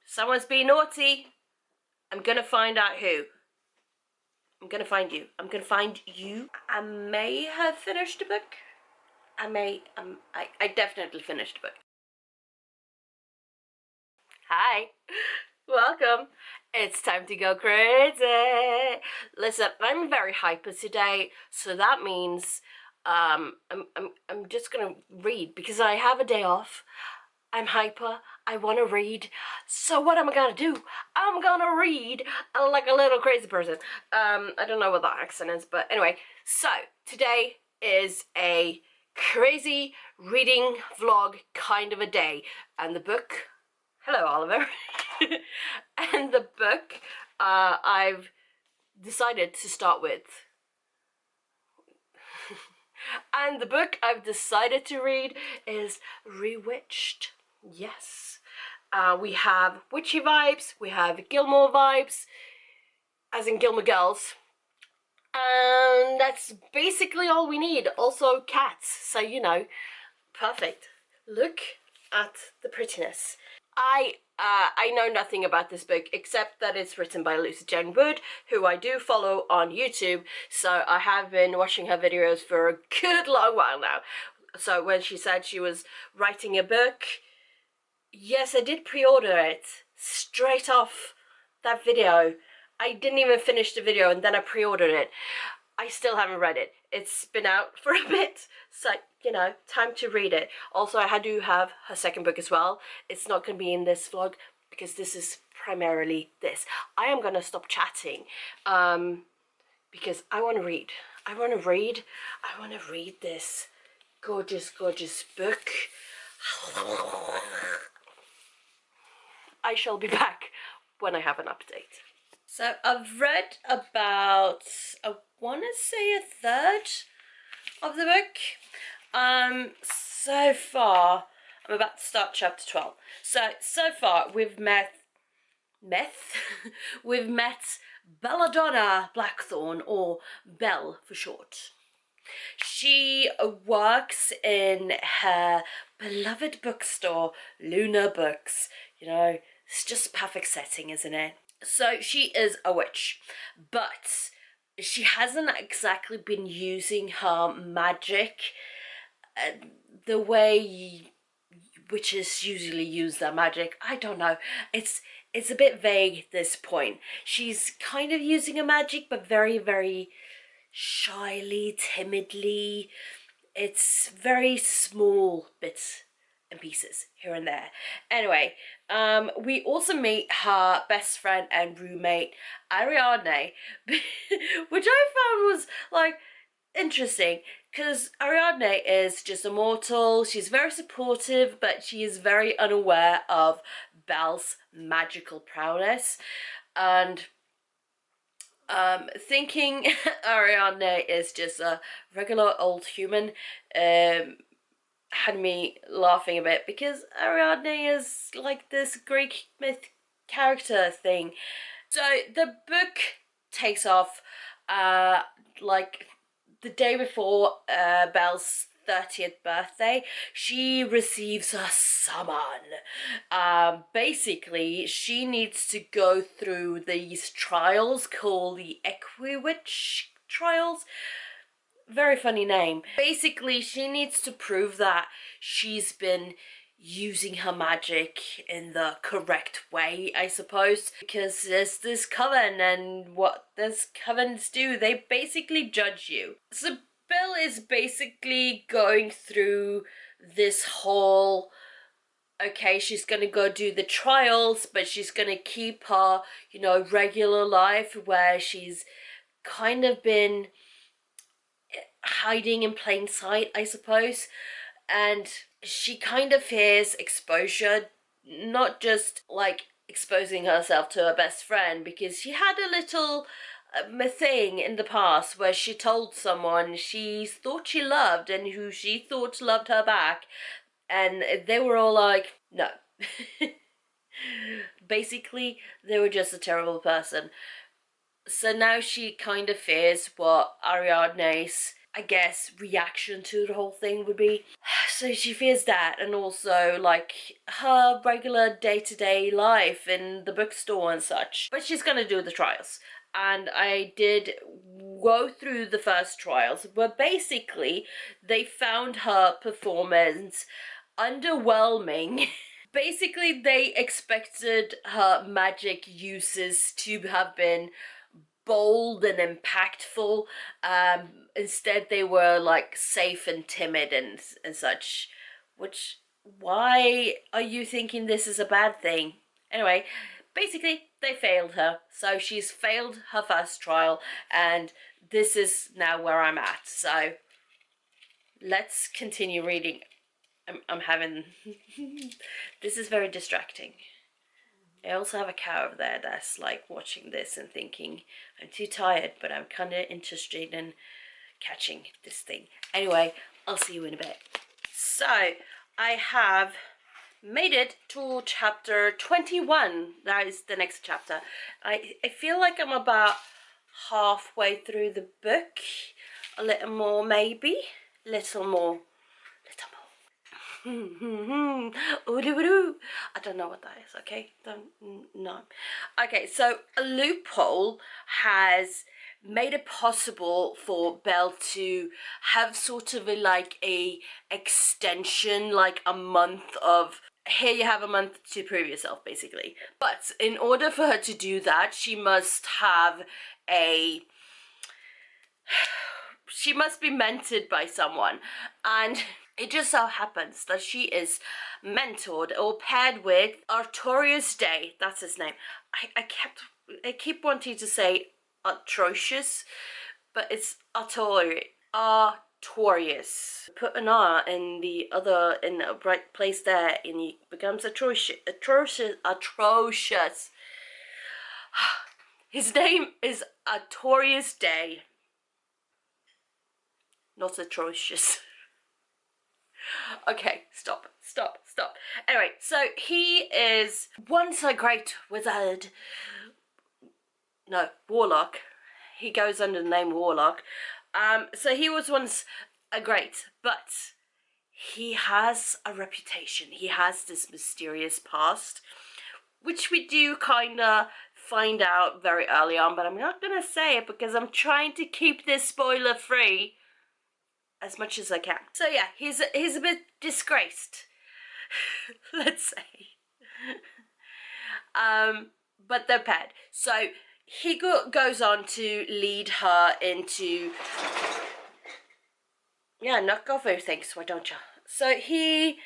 Someone's being naughty. I'm gonna find out who. I'm gonna find you. I'm gonna find you. I may have finished a book. I definitely finished a book. Hi. Welcome. It's time to go crazy. Listen, I'm very hyper today, so that means I'm just gonna read because I have a day off. I'm hyper. I want to read. So what am I gonna do? I'm gonna read like a little crazy person. I don't know what that accent is, but anyway. So today is a crazy reading vlog kind of a day, and the book. Hello, Oliver. And the book I've decided to start with. And the book I've decided to read is Rewitched. Yes. We have witchy vibes, we have Gilmore vibes, as in Gilmore Girls. And that's basically all we need. Also cats, so you know, perfect. Look at the prettiness. I know nothing about this book except that it's written by Lucy Jane Wood, who I do follow on YouTube, so I have been watching her videos for a good long while now. So when she said she was writing a book, yes, I did pre-order it straight off that video. I didn't even finish the video and then I pre-ordered it. I still haven't read it. It's been out for a bit, so, you know, time to read it. Also, I do have her second book as well. It's not going to be in this vlog because this is primarily this. I am going to stop chatting because I want to read. I want to read this gorgeous, gorgeous book. I shall be back when I have an update. So I've read about, I want to say a third of the book. So far, I'm about to start chapter 12. So far we've met we've met Belladonna Blackthorn, or Belle for short. She works in her beloved bookstore, Luna Books. You know, it's just a perfect setting, isn't it? So she is a witch, but she hasn't exactly been using her magic the way witches usually use their magic. I don't know. It's a bit vague at this point. She's kind of using her magic, but very, very shyly, timidly. It's very small bits and pieces here and there. Anyway, we also meet her best friend and roommate Ariadne, which I found was like interesting because Ariadne is just a mortal. She's very supportive, but she is very unaware of Belle's magical prowess, and thinking Ariadne is just a regular old human had me laughing a bit because Ariadne is like this Greek myth character thing. So the book takes off like the day before Belle's 30th birthday. She receives a summon. Basically, she needs to go through these trials called the Rewitched trials. Very funny name. Basically, she needs to prove that she's been using her magic in the correct way, I suppose, because there's this coven, and what does covens do? They basically judge you. So Belle is basically going through this whole, okay, she's gonna go do the trials, but she's gonna keep her, you know, regular life where she's kind of been hiding in plain sight, I suppose. And she kind of fears exposure, not just like exposing herself to her best friend, because she had a little thing in the past where she told someone she thought she loved and who she thought loved her back, and they were all like, no. Basically, they were just a terrible person. So now she kind of fears what Ariadne's I guess, reaction to the whole thing would be. So she fears that, and also like her regular day-to-day life in the bookstore and such. But she's gonna do the trials. And I did go through the first trials, where basically they found her performance underwhelming. Basically, they expected her magic uses to have been bold and impactful. Instead, they were like safe and timid and such. Which, why are you thinking this is a bad thing? Anyway, basically, they failed her. So she's failed her first trial, and this is now where I'm at. So let's continue reading. I'm having. This is very distracting. I also have a cow over there that's like watching this and thinking, I'm too tired, but I'm kind of interested in catching this thing. Anyway, I'll see you in a bit. So, I have made it to chapter 21. That is the next chapter. I feel like I'm about halfway through the book. A little more, maybe. Little more. I don't know what that is, okay? Don't know. Okay, so a loophole has made it possible for Belle to have sort of a extension, like a month of, here you have a month to prove yourself, basically. But in order for her to do that, she must be mentored by someone, and it just so happens that she is mentored or paired with Artorius Day. That's his name. I keep wanting to say atrocious, but it's Artorius. Put an R in the right place there, and he becomes atrocious. His name is Artorius Day. Not atrocious. Okay, stop. Anyway, so he is once a great wizard. No, warlock. He goes under the name Warlock. So he was once a great, but he has a reputation. He has this mysterious past, which we do kind of find out very early on, but I'm not going to say it because I'm trying to keep this spoiler free as much as I can. So yeah, he's a bit disgraced, let's say. But they're paired. So he goes on to lead her into, yeah, knock off everything, why don't you? So he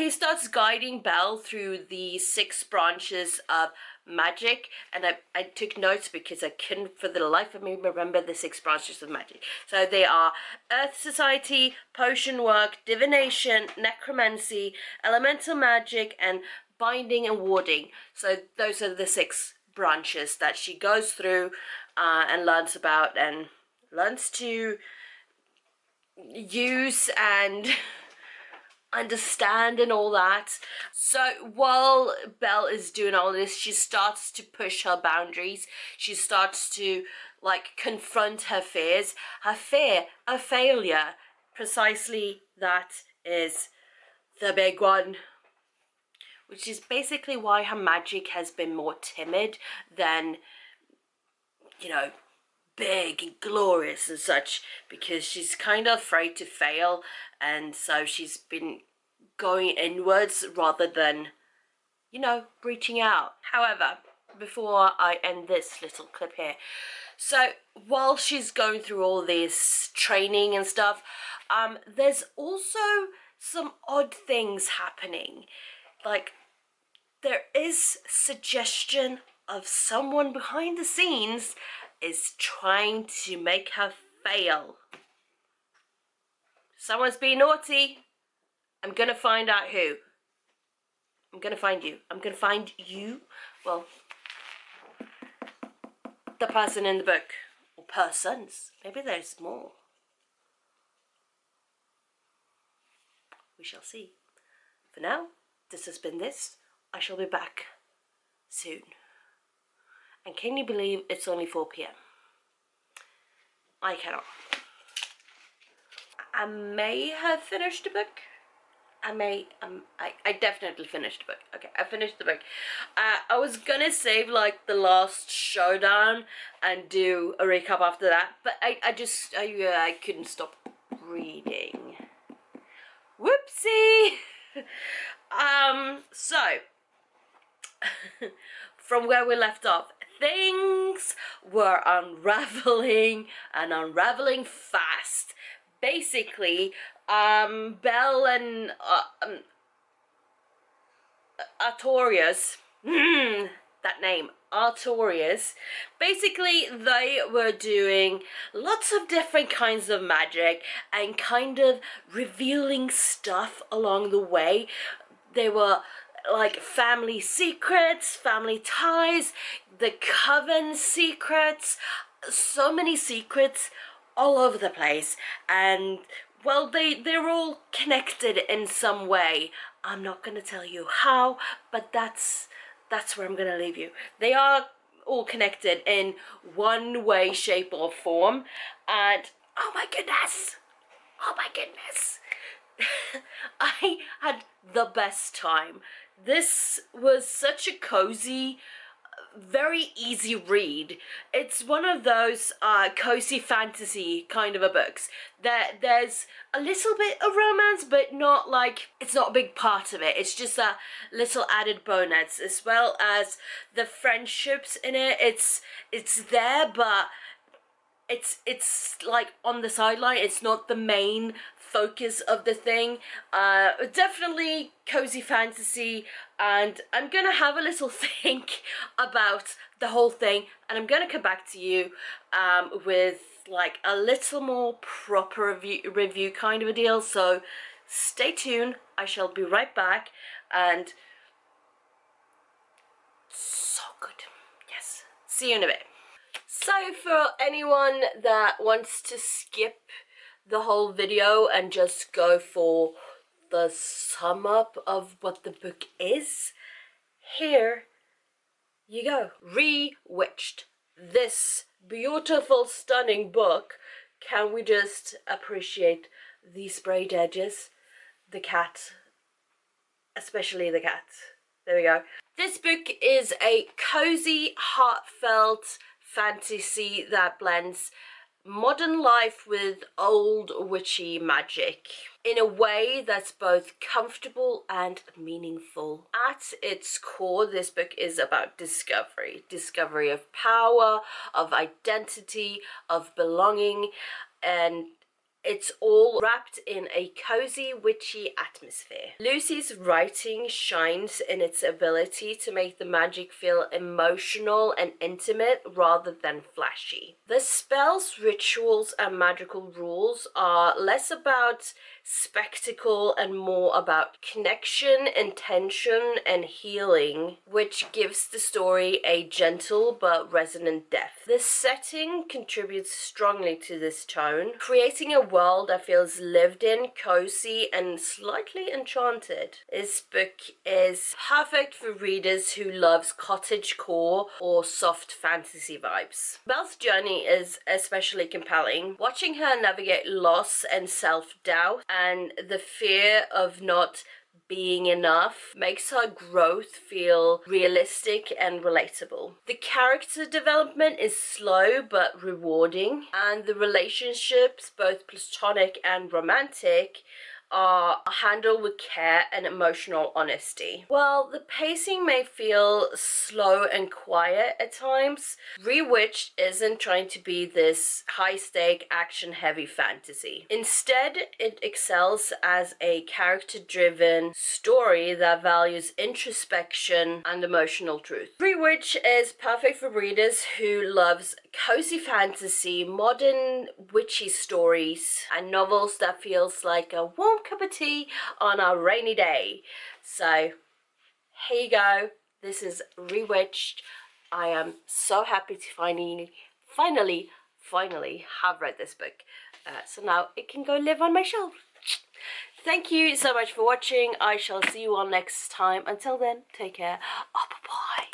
starts guiding Belle through the 6 branches of magic, and I took notes because I couldn't for the life of me remember the 6 branches of magic. So they are Earth Society, Potion Work, Divination, Necromancy, Elemental Magic, and Binding and Warding. So those are the 6 branches that she goes through and learns about and learns to use and understand and all that. So while Belle is doing all this, she starts to push her boundaries. She starts to confront her fears. Her fear of failure. Precisely that is the big one. Which is basically why her magic has been more timid than, big and glorious and such, because she's kind of afraid to fail, and so she's been going inwards rather than, reaching out. However, before I end this little clip here, so while she's going through all this training and stuff, there's also some odd things happening. There is suggestion of someone behind the scenes is trying to make her fail. Someone's being naughty. I'm gonna find out who. I'm gonna find you. I'm gonna find you. Well, the person in the book. Or persons. Maybe there's more. We shall see. For now, this has been this. I shall be back soon. And can you believe it's only 4 p.m? I cannot. I may have finished the book. I definitely finished the book. Okay, I finished the book. I was gonna save like the last showdown and do a recap after that, but I couldn't stop reading. Whoopsie! So, from where we left off, things were unraveling and unraveling fast. Basically, Belle and Artorias, that name, Artorias, basically they were doing lots of different kinds of magic and kind of revealing stuff along the way. They were like family secrets, family ties, the coven secrets, so many secrets all over the place, and well, they're all connected in some way. I'm not gonna tell you how, but that's where I'm gonna leave you. They are all connected in one way, shape, or form, and oh my goodness, oh my goodness. I had the best time. This was such a cozy, very easy read. It's one of those cozy fantasy kind of a books that there's a little bit of romance, but not like, it's not a big part of it. It's just a little added bonus, as well as the friendships in it. It's there, but it's like on the sideline. It's not the main focus of the thing. Definitely cozy fantasy, and I'm gonna have a little think about the whole thing, and I'm gonna come back to you with like a little more proper review kind of a deal. So stay tuned. I shall be right back, and so good. Yes, see you in a bit. So for anyone that wants to skip the whole video and just go for the sum up of what the book is, here you go. Rewitched. This beautiful, stunning book. Can we just appreciate the sprayed edges? The cat, especially the cat. There we go. This book is a cozy, heartfelt fantasy that blends modern life with old witchy magic in a way that's both comfortable and meaningful. At its core, this book is about discovery of power, of identity, of belonging, and it's all wrapped in a cozy, witchy atmosphere. Lucy's writing shines in its ability to make the magic feel emotional and intimate rather than flashy. The spells, rituals, and magical rules are less about spectacle and more about connection, intention, and healing, which gives the story a gentle but resonant depth. The setting contributes strongly to this tone, creating a world that feels lived in, cozy, and slightly enchanted. This book is perfect for readers who loves cottagecore or soft fantasy vibes. Belle's journey is especially compelling. Watching her navigate loss and self-doubt and the fear of not being enough makes her growth feel realistic and relatable. The character development is slow but rewarding, and the relationships, both platonic and romantic, are handled with care and emotional honesty. While the pacing may feel slow and quiet at times, Rewitched isn't trying to be this high-stake, action-heavy fantasy. Instead, it excels as a character-driven story that values introspection and emotional truth. Rewitched is perfect for readers who loves cozy fantasy, modern witchy stories, and novels that feels like a warm cup of tea on a rainy day. So here you go. This is Rewitched. I am so happy to finally have read this book. So now it can go live on my shelf. Thank you so much for watching. I shall see you all next time. Until then, take care. Oh, bye-bye.